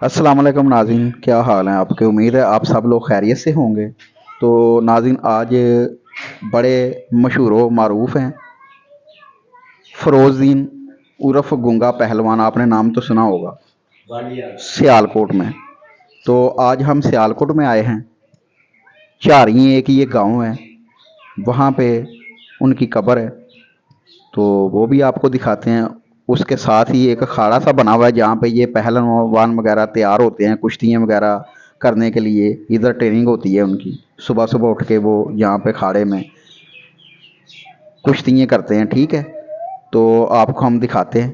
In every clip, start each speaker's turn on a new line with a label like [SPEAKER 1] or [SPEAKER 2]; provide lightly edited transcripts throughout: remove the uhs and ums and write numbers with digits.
[SPEAKER 1] अस्सलाम वालेकुम नाज़रीन, क्या हाल हैं आपके। उम्मीद है आप सब लोग खैरियत से होंगे। तो नाज़रीन, आज बड़े मशहूर व मारूफ़ हैं फ़रोज़दीन उर्फ़ गूंगा पहलवान। आपने नाम तो सुना होगा, सियालकोट में। तो आज हम सियालकोट में आए हैं। झारी एक ये गांव है, वहाँ पे उनकी कब्र है, तो वो भी आपको दिखाते हैं। उसके साथ ही एक अखाड़ा सा बना हुआ है जहाँ पे ये पहलवान वगैरह तैयार होते हैं कुश्तियाँ वगैरह करने के लिए। इधर ट्रेनिंग होती है उनकी, सुबह सुबह उठ के वो यहाँ पे अखाड़े में कुश्तियाँ करते हैं। ठीक है, तो आपको हम दिखाते हैं।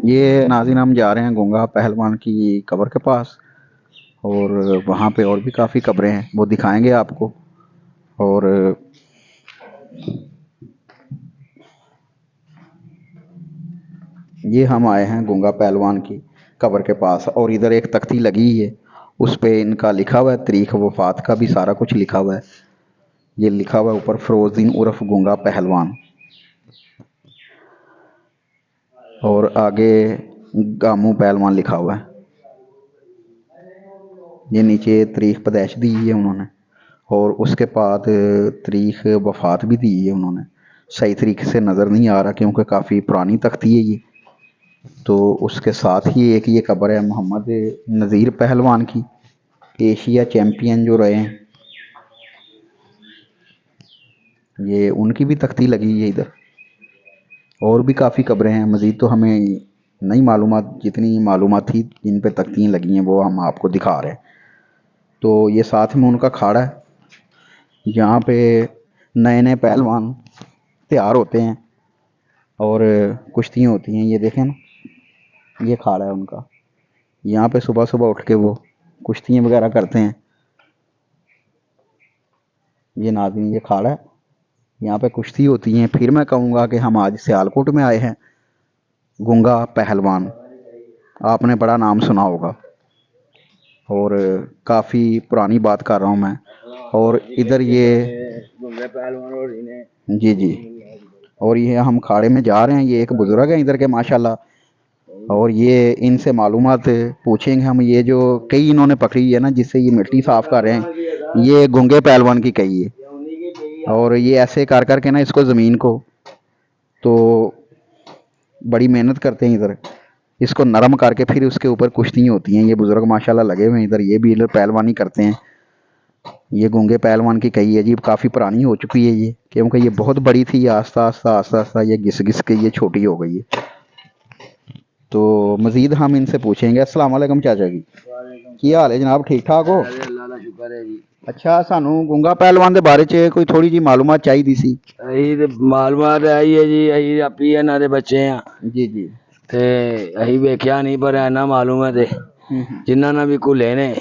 [SPEAKER 1] ये नाज़रीन, हम जा रहे हैं गूंगा पहलवान की कब्र के पास, और वहाँ पे और भी काफ़ी कब्रें हैं, वो दिखाएंगे आपको। और ये हम आए हैं गूंगा पहलवान की कब्र के पास, और इधर एक तख्ती लगी है, उस पे इनका लिखा हुआ है, तारीख वफ़ात का भी सारा कुछ लिखा हुआ है। ये लिखा हुआ है ऊपर, फ़रोज़दीन उर्फ़ गूंगा पहलवान, और आगे गामू पहलवान लिखा हुआ है। ये नीचे तारीख पैदैश दी है उन्होंने, और उसके बाद तारीख वफ़ात भी दी है उन्होंने। सही तरीके से नज़र नहीं आ रहा क्योंकि काफ़ी पुरानी तख्ती है ये। तो उसके साथ ही एक ये कब्र है मोहम्मद नज़ीर पहलवान की, एशिया चैम्पियन जो रहे हैं, ये उनकी भी तख्ती लगी है इधर। और भी काफ़ी कब्रें हैं, मज़ीद तो हमें नहीं मालूमात, जितनी मालूमात थी जिन पे तख्तियाँ लगी हैं वो हम आपको दिखा रहे हैं। तो ये साथ में उनका अखाड़ा है, जहाँ पे नए नए पहलवान तैयार होते हैं और कुश्तियाँ होती हैं। ये देखें ना, ये अखाड़ा है उनका, यहाँ पे सुबह सुबह उठ के वो कुश्तियाँ वगैरह करते हैं। ये नाज़रीन, ये अखाड़ा है, यहाँ पे कुश्ती होती हैं। फिर मैं कहूँगा कि हम आज सियालकोट में आए हैं। गूंगा पहलवान, आपने बड़ा नाम सुना होगा, और काफ़ी पुरानी बात कर रहा हूँ मैं। और इधर ये जी जी, और ये हम खाड़े में जा रहे हैं। ये एक बुज़ुर्ग हैं इधर के माशाल्लाह, और ये इनसे मालूमात पूछेंगे हम। ये जो कई इन्होंने पकड़ी है ना, जिससे ये मिट्टी साफ़ कर रहे हैं, ये गूंगे पहलवान की कई है। और ये ऐसे कर कर के ना इसको ज़मीन को, तो बड़ी मेहनत करते हैं इधर, इसको नरम करके फिर उसके ऊपर कुश्ती होती हैं। ये बुज़ुर्ग माशाल्लाह लगे हुए हैं इधर, ये भी इधर पहलवानी करते हैं। ये गूंगे पहलवान की कही है जी, काफ़ी पुरानी हो चुकी है ये, क्योंकि ये बहुत बड़ी थी, आस्ता आस्ता आस्ता आस्ता ये घिस घिस के ये छोटी हो गई है। तो मज़ीद हम इनसे पूछेंगे। अस्सलाम वालेकुम चाचा जी, की हाल है जनाब, ठीक ठाक हो? अच्छा, सानू गूंगा पहलवान के बारे च कोई थोड़ी जी मालूमात चाहिए सी।
[SPEAKER 2] मालूमात आई है जी, अही आपी है ना दे बच्चे हैं
[SPEAKER 1] जी जी।
[SPEAKER 2] ते अही वेख्या नहीं, पर इना मालूम है ते जिन्ना ना भी घुले ने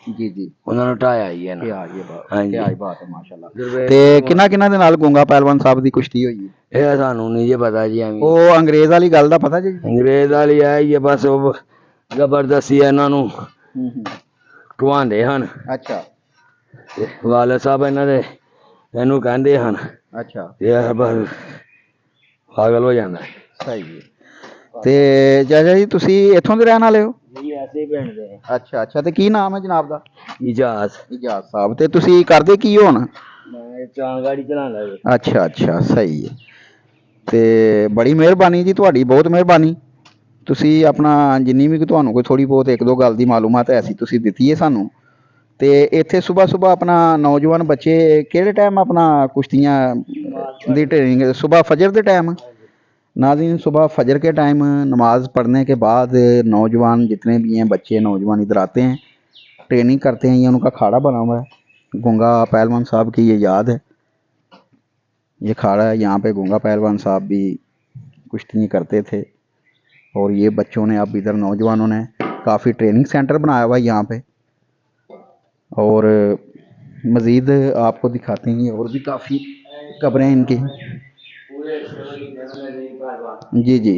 [SPEAKER 1] जी जी,
[SPEAKER 2] उन्होंने ढाया ही है ना।
[SPEAKER 1] क्या ये बात,
[SPEAKER 2] हाँ
[SPEAKER 1] क्या
[SPEAKER 2] जी,
[SPEAKER 1] ही बात है माशाल्लाह। ते किन्ना किन्ना दे नाल गूंगा पहलवान साहब दी कुश्ती होई है?
[SPEAKER 2] ਇਹ ਸਾਨੂੰ ਨਹੀਂ ਜੇ ਪਤਾ ਜੀ ਐਵੇਂ।
[SPEAKER 1] ਉਹ ਅੰਗਰੇਜ਼ ਵਾਲੀ ਗੱਲ ਦਾ ਪਤਾ ਜੀ?
[SPEAKER 2] ਅੰਗਰੇਜ਼ ਵਾਲੀ ਹੈ ਇਹ ਬਸ ਉਹ ਜ਼ਬਰਦਸਤੀ ਇਹਨਾਂ ਨੂੰ ਢਵਾਉਂਦੇ ਹਨ।
[SPEAKER 1] ਅੱਛਾ
[SPEAKER 2] ਤੇ ਵਾਲਦ ਸਾਹਿਬ ਇਹਨਾਂ ਦੇ ਇਹਨੂੰ ਕਹਿੰਦੇ ਹਨ,
[SPEAKER 1] ਅੱਛਾ,
[SPEAKER 2] ਤੇ ਇਹ ਬਸ ਪਾਗਲ ਹੋ ਜਾਂਦਾ ਹੈ।
[SPEAKER 1] ਸਹੀ ਹੈ। ਤੇ ਚਾਚਾ ਜੀ, ਤੁਸੀਂ ਇੱਥੋਂ ਦੇ ਰਹਿਣ ਵਾਲੇ ਹੋ?
[SPEAKER 2] ਜੀ ਐਸੇ ਹੀ ਪਿੰਡ ਦੇ
[SPEAKER 1] ਅੱਛਾ ਅੱਛਾ, ਤੇ ਕੀ ਨਾਮ ਹੈ ਜਨਾਬ ਦਾ?
[SPEAKER 2] ਇਜਾਜ਼।
[SPEAKER 1] ਇਜਾਜ਼ ਸਾਹਿਬ। ਤੇ ਤੁਸੀਂ ਕਰਦੇ ਕੀ ਹੋ ਹੁਣ?
[SPEAKER 2] ਮੈਂ ਚਾਂ ਗਾੜੀ ਚਲਾਉਂਦਾ ਜੀ।
[SPEAKER 1] ਅੱਛਾ ਅੱਛਾ, ਸਹੀ ਹੈ। ਤੇ ਬੜੀ ਮਿਹਰਬਾਨੀ ਜੀ ਤੁਹਾਡੀ, ਬਹੁਤ ਮਿਹਰਬਾਨੀ। ਤੁਸੀਂ ਆਪਣਾ ਜਿੰਨੀ ਵੀ ਤੁਹਾਨੂੰ ਕੋਈ ਥੋੜ੍ਹੀ ਬਹੁਤ ਇੱਕ ਦੋ ਗੱਲ ਦੀ ਮਾਲੂਮਾਤ ਐਸੀ ਤੁਸੀਂ ਦਿੱਤੀ ਹੈ ਸਾਨੂੰ। ਤੇ ਇੱਥੇ ਸੁਬਹ ਸੁਬਹ ਆਪਣਾ ਨੌਜਵਾਨ ਬੱਚੇ ਕਿਹੜੇ ਟਾਈਮ ਆਪਣਾ ਕੁਸ਼ਤੀਆਂ ਦੀ ट्रेनिंग? सुबह फजर के टाइम? नाज़रीन, सुबह फजर के टाइम नमाज़ पढ़ने के बाद नौजवान जितने भी हैं, बच्चे नौजवान इधर आते हैं, ट्रेनिंग करते हैं। ये उनका खाड़ा बना हुआ है, गूंगा पहलवान साहब की ये याद है। ये खाड़ा है, यहाँ पे गूंगा पहलवान साहब भी कुश्ती करते थे। और ये बच्चों ने, अब इधर नौजवानों ने काफ़ी ट्रेनिंग सेंटर बनाया हुआ है यहाँ पे। और मज़ीद आपको दिखाते हैं और भी काफ़ी कब्रें इनकी। जी जी,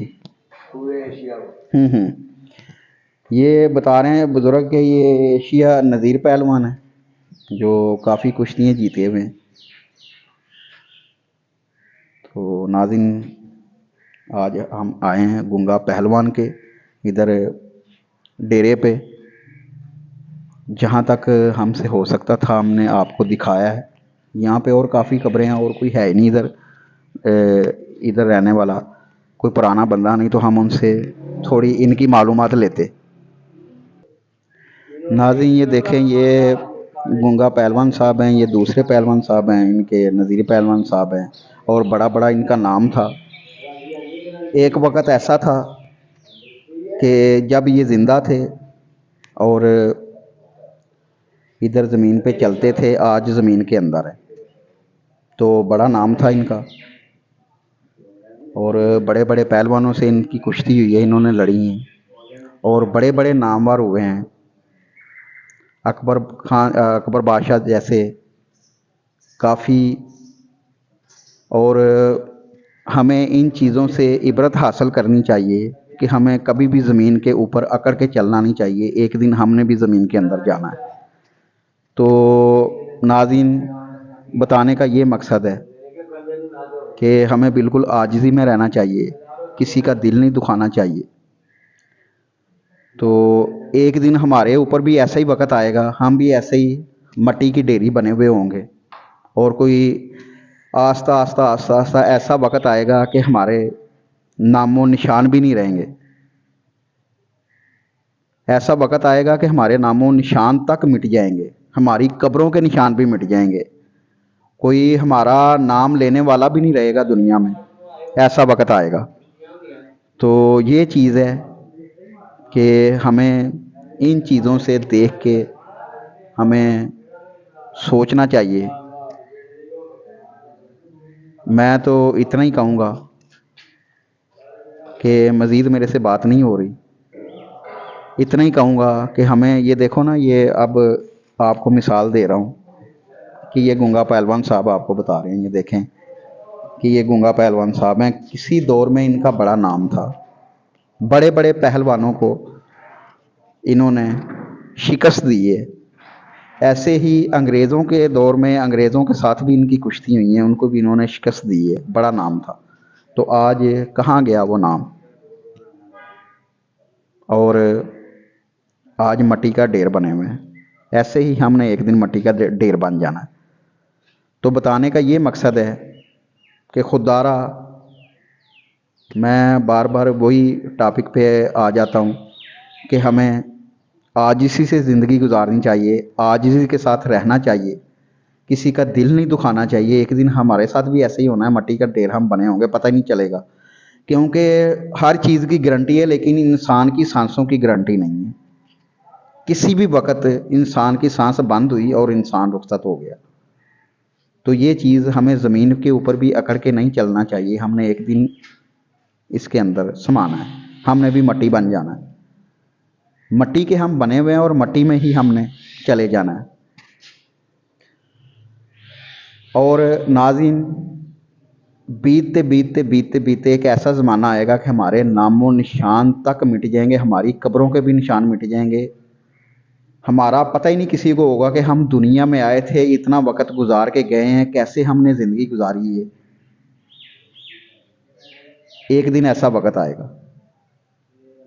[SPEAKER 1] ये बता रहे हैं बुज़ुर्ग के ये एशिया नज़ीर पहलवान है जो काफ़ी कुश्तियाँ जीते हुए हैं। तो नाज़रीन, आज हम आए हैं गुंगा पहलवान के इधर डेरे पे। जहाँ तक हमसे हो सकता था हमने आपको दिखाया है। यहाँ पे और काफ़ी कब्रें हैं और कोई है ही नहीं इधर रहने वाला कोई पुराना बंदा नहीं, तो हम उनसे थोड़ी इनकी मालूमात लेते। नाज़रीन ये देखें, ये गुंगा पहलवान साहब हैं, ये दूसरे पहलवान साहब हैं, इनके नज़ीर पहलवान साहब हैं और बड़ा बड़ा इनका नाम था। एक वक़्त ऐसा था कि जब ये ज़िंदा थे और इधर ज़मीन पे चलते थे, आज ज़मीन के अंदर है, तो बड़ा नाम था इनका और बड़े बड़े पहलवानों से इनकी कुश्ती हुई है, इन्होंने लड़ी हैं और बड़े बड़े नामवर हुए हैं। अकबर बादशाह जैसे काफ़ी। और हमें इन चीज़ों से इबरत हासिल करनी चाहिए कि हमें कभी भी ज़मीन के ऊपर अकड़ के चलना नहीं चाहिए। एक दिन हमने भी ज़मीन के अंदर जाना है। तो नाज़रीन, बताने का ये मकसद है कि हमें बिल्कुल आजिज़ी में रहना चाहिए, किसी का दिल नहीं दुखाना चाहिए। तो एक दिन हमारे ऊपर भी ऐसा ही वक़्त आएगा, हम भी ऐसे ही मट्टी की ढेरी बने हुए होंगे और कोई आस्ता आस्ता आस्ता आस्ता ऐसा वक़्त आएगा कि हमारे नामो निशान भी नहीं रहेंगे। ऐसा वक़्त आएगा कि हमारे नामो निशान तक मिट जाएंगे, हमारी कब्रों के निशान भी मिट जाएंगे, कोई हमारा नाम लेने वाला भी नहीं रहेगा दुनिया में। ऐसा वक़्त आएगा। तो ये चीज़ है कि हमें इन चीज़ों से देख के हमें सोचना चाहिए। मैं तो इतना ही कहूँगा कि मज़ीद मेरे से बात नहीं हो रही। इतना ही कहूँगा कि हमें ये देखो ना, ये अब आपको मिसाल दे रहा हूँ कि ये गुंगा पहलवान साहब आपको बता रहे हैं। ये देखें कि ये गुंगा पहलवान साहब हैं, किसी दौर में इनका बड़ा नाम था। बड़े बड़े पहलवानों को इन्होंने शिकस्त दी है। ऐसे ही अंग्रेज़ों के दौर में अंग्रेज़ों के साथ भी इनकी कुश्ती हुई हैं, उनको भी इन्होंने शिकस्त दी है, बड़ा नाम था। तो आज कहाँ गया वो नाम, और आज मट्टी का ढेर बने हुए हैं। ऐसे ही हमने एक दिन मट्टी का ढेर बन जाना है। तो बताने का ये मकसद है कि खुदारा मैं बार बार वही टॉपिक पे आ जाता हूँ कि हमें आजिज़ी से ज़िंदगी गुजारनी चाहिए, आजिज़ी के साथ रहना चाहिए, किसी का दिल नहीं दुखाना चाहिए। एक दिन हमारे साथ भी ऐसे ही होना है, मट्टी का ढेर हम बने होंगे, पता ही नहीं चलेगा। क्योंकि हर चीज़ की गारंटी है लेकिन इंसान की सांसों की गारंटी नहीं है। किसी भी वक्त इंसान की सांस बंद हुई और इंसान रुखसत हो गया। तो ये चीज़ हमें ज़मीन के ऊपर भी अकड़ के नहीं चलना चाहिए। हमने एक दिन इसके अंदर समाना है, हमने भी मट्टी बन जाना है। मट्टी के हम बने हुए हैं और मट्टी में ही हमने चले जाना है। और नाज़रीन, बीतते बीतते बीतते बीतते एक ऐसा ज़माना आएगा कि हमारे नामो निशान तक मिट जाएंगे, हमारी कब्रों के भी निशान मिट जाएंगे। हमारा पता ही नहीं किसी को होगा कि हम दुनिया में आए थे, इतना वक्त गुजार के गए हैं, कैसे हमने ज़िंदगी गुजारी है। एक दिन ऐसा वक्त आएगा।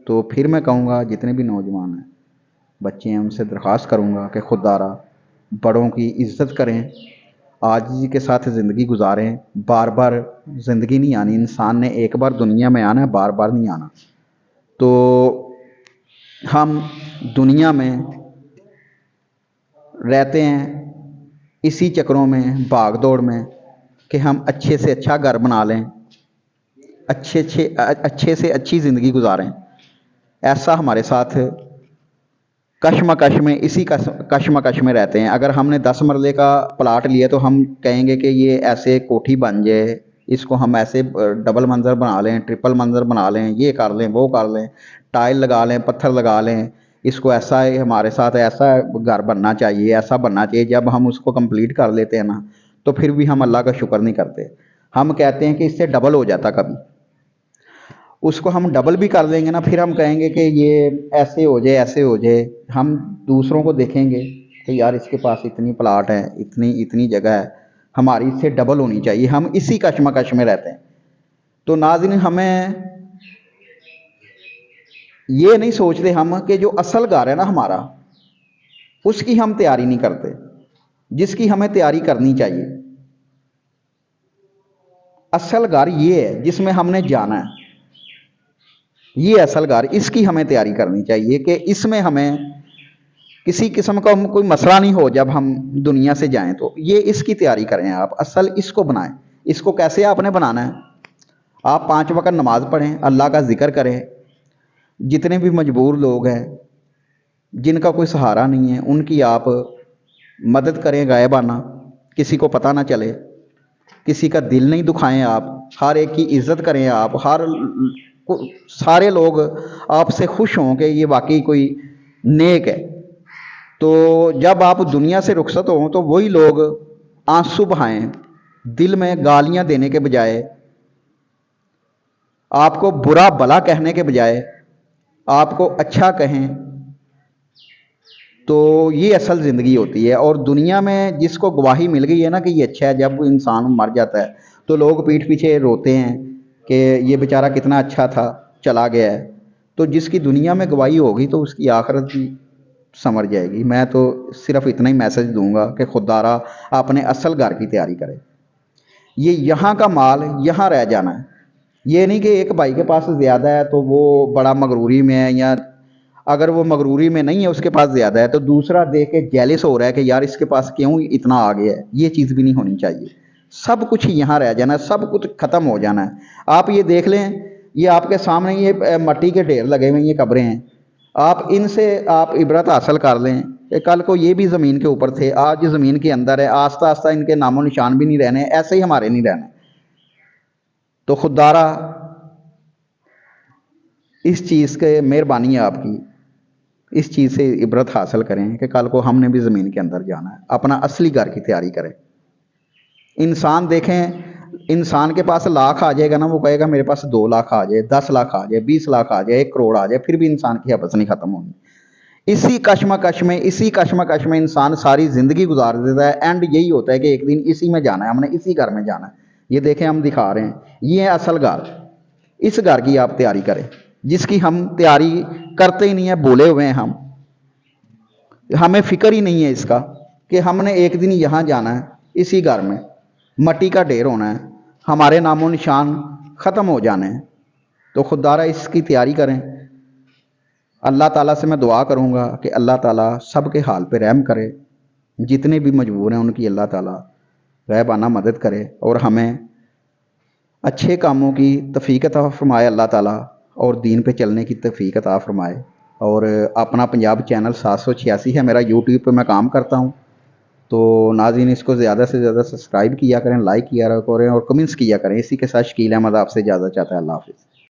[SPEAKER 1] तो फिर मैं कहूँगा जितने भी नौजवान हैं, बच्चे हैं, उनसे दरख्वास्त करूँगा कि खुदारा बड़ों की इज़्ज़त करें, आजिज़ी के साथ ज़िंदगी गुजारें। बार बार ज़िंदगी नहीं आनी, इंसान ने एक बार दुनिया में आना है, बार बार नहीं आना। तो हम दुनिया में रहते हैं इसी चक्रों में, भाग दौड़ में, कि हम अच्छे से अच्छा घर बना लें, अच्छे से अच्छी ज़िंदगी गुजारें। ऐसा हमारे साथ कश्मकश में, इसी कश्मकश में रहते हैं। अगर हमने 10 मरले का प्लाट लिया तो हम कहेंगे कि ये ऐसे कोठी बन जाए, इसको हम ऐसे डबल मंज़र बना लें, ट्रिपल मंज़र बना लें, ये कर लें, वो कर लें, टाइल लगा लें, पत्थर लगा लें, इसको ऐसा है, हमारे साथ ऐसा घर बनना चाहिए, ऐसा बनना चाहिए। जब हम उसको कंप्लीट कर लेते हैं ना, तो फिर भी हम अल्लाह का शुक्र नहीं करते। हम कहते हैं कि इससे डबल हो जाता कभी। उसको हम डबल भी कर देंगे ना, फिर हम कहेंगे कि ये ऐसे हो जाए, ऐसे हो जाए। हम दूसरों को देखेंगे कि यार इसके पास इतनी प्लाट है, इतनी इतनी जगह है, हमारी इससे डबल होनी चाहिए। हम इसी कश्मकश में रहते हैं। तो नाज़रीन हमें ये नहीं सोचते हम कि जो असल घर है ना हमारा, उसकी हम तैयारी नहीं करते, जिसकी हमें तैयारी करनी चाहिए। असल घर ये है जिसमें हमने जाना है, ये असल घर, इसकी हमें तैयारी करनी चाहिए कि इसमें हमें किसी किस्म का कोई मसला नहीं हो जब हम दुनिया से जाएं। तो ये इसकी तैयारी करें आप, असल इसको बनाएं। इसको कैसे आपने बनाना है? आप 5 वक्त नमाज पढ़ें, अल्लाह का जिक्र करें। जितने भी मजबूर लोग हैं, जिनका कोई सहारा नहीं है, उनकी आप मदद करें गायबाना, किसी को पता ना चले, किसी का दिल नहीं दुखाएं आप, हर एक की इज़्ज़त करें आप, सारे लोग आपसे खुश हों कि ये वाकई कोई नेक है। तो जब आप दुनिया से रुखसत हों तो वही लोग आंसू बहाएं, दिल में गालियां देने के बजाय, आपको बुरा भला कहने के बजाय आपको अच्छा कहें, तो ये असल ज़िंदगी होती है। और दुनिया में जिसको गवाही मिल गई है ना कि ये अच्छा है, जब इंसान मर जाता है तो लोग पीठ पीछे रोते हैं कि ये बेचारा कितना अच्छा था, चला गया है। तो जिसकी दुनिया में गवाही होगी तो उसकी आखिरत भी संवर जाएगी। मैं तो सिर्फ इतना ही मैसेज दूंगा कि खुदारा अपने असल घर की तैयारी करें। ये यहाँ का माल यहाँ रह जाना है। ये नहीं कि एक भाई के पास ज़्यादा है तो वो बड़ा मगरूरी में है, या अगर वो मगरूरी में नहीं है, उसके पास ज़्यादा है तो दूसरा देख के जेलिस हो रहा है कि यार इसके पास क्यों इतना आ गया है। ये चीज़ भी नहीं होनी चाहिए। सब कुछ यहाँ रह जाना है, सब कुछ ख़त्म हो जाना है। आप ये देख लें, ये आपके सामने ये मट्टी के ढेर लगे हुए, ये कब्रें हैं। आप इनसे आप इबरत हासिल कर लें कि कल को ये भी ज़मीन के ऊपर थे, आज ज़मीन के अंदर है, आस्ता आस्ता इनके नामो निशान भी नहीं रहने, ऐसे ही हमारे नहीं रहने। तो खुदारा इस चीज़ के मेहरबानी है आपकी, इस चीज़ से इबरत हासिल करें कि कल को हमने भी ज़मीन के अंदर जाना है। अपना असली घर की तैयारी करें। इंसान देखें, इंसान के पास लाख आ जाएगा ना, वो कहेगा मेरे पास 2 लाख आ जाए, 10 लाख आ जाए, 20 लाख आ जाए, 1 करोड़ आ जाए, फिर भी इंसान की हबस नहीं ख़त्म होगी। इसी कश्मकश में इंसान सारी ज़िंदगी गुजार देता है। एंड यही होता है कि एक दिन इसी में जाना है, हमने इसी घर में जाना है। ये देखें हम दिखा रहे हैं, ये है असल घर। इस घर की आप तैयारी करें, जिसकी हम तैयारी करते ही नहीं है, भूले हुए हैं हम। हमें फ़िक्र ही नहीं है इसका कि हमने एक दिन यहाँ जाना है, इसी घर में मट्टी का ढेर होना है, हमारे नामो निशान ख़त्म हो जाने हैं। तो खुदारा इसकी तैयारी करें। अल्लाह ताला से मैं दुआ करूँगा कि अल्लाह ताला सब के हाल पे रहम करे। जितने भी मजबूर हैं उनकी अल्लाह ताला गैबाना मदद करे और हमें अच्छे कामों की तौफीक अता फरमाए अल्लाह ताला, और दीन पे चलने की तौफीक अता फरमाए। और अपना पंजाब चैनल 786 है मेरा, यूट्यूब पे मैं काम करता हूँ। तो नाज़रीन इसको ज़्यादा से ज़्यादा सब्सक्राइब किया करें, लाइक किया करें और कमेंट्स किया करें। इसी के साथ शकील अहमद आपसे इजाज़त चाहता है। अल्लाह हाफ़िज़।